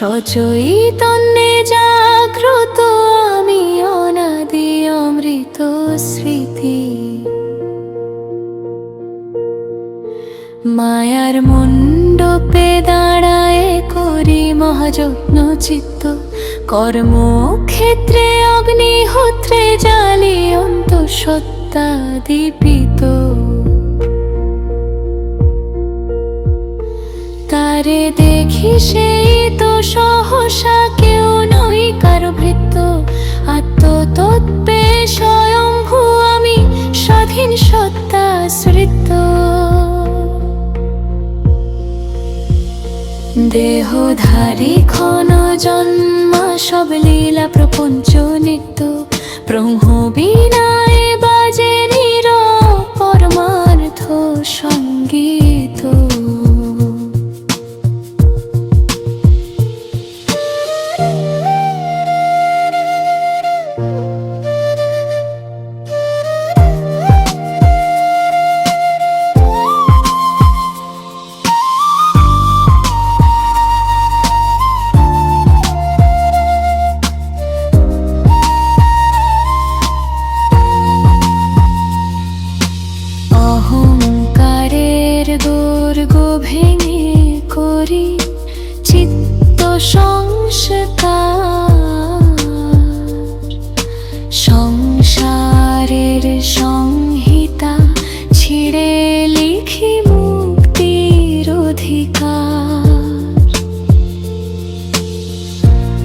সচৈতন্যে জাগ্রত আমি অনাদি অমৃত স্মৃতি। মায়ার মণ্ডপে দাঁড়ায় করি মহাযত্ন চিত্ত, কর্মক্ষেত্রে অগ্নিহোত্রে জ্বালি অন্তঃসত্ত্বা দীপিত। তারে দেখি সেই তো সহসা কেউ নই কারো ভৃত্য, আত্মতত্ত্বে স্বয়ংভূ আমি স্বাধীন সত্তা আশ্রিত। দেহধারী ক্ষণ জন্মা সব লীলা প্রপঞ্চ নিত্য, ব্রহ্ম বীণায় বাজে নীরব পরমার্থ সঙ্গীত। দুর্গ ভেঙে করি চিত্ত সংস্কার, সংসারের সংহিতা ছিঁড়ে লিখি মুক্তির অধিকার।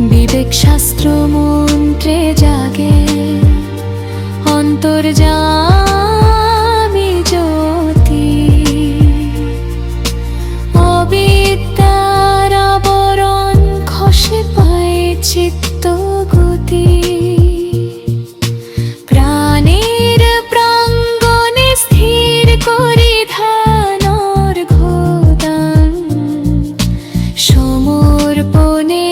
বিবেক শাস্ত্র মন্ত্রে জাগে অন্তর্যামী জ্যোতি, অবিদ্যার আবরণ খসে পায় চিত্ত গতি। প্রাণের প্রাঙ্গণে স্থির করি ধ্যানর ঘোদান, সমর্পণে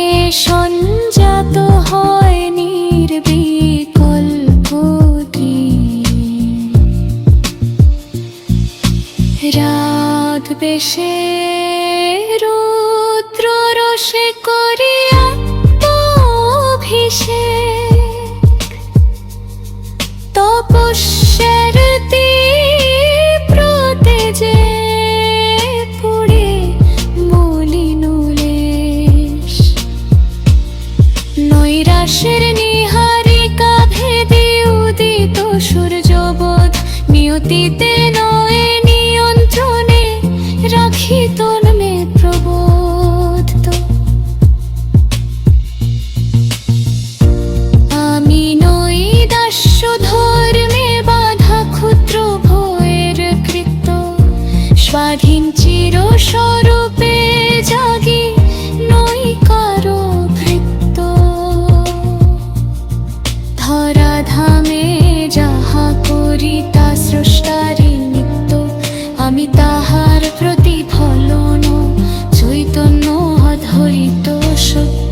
সঞ্জাত হয় নির্বিকল্প রাত বেশে রুদ্র রসে করি আত্মাভিষেক, তপস্যার তীব্র তেজে পুড়ে মলিনুলেশ। নৈরাশ্যের নিহারিকা ভেদে উদিত সূর্যবোধ, নিয়তিতে নয় নিয়ন্ত্রণে রাখি তন্মে প্রবোধ। আমি নই দাস্য ধর্মে বাধা ক্ষুদ্র ভয়ের কৃত্য, স্বাধীন চির স্বরূপে জাগি নই কারো ভৃত্য। ধরাধামে যাহা করি তা স্রষ্টারই নিত্য, আমি তাহার প্রতিফলন চৈতন্য অধরিত সত্য।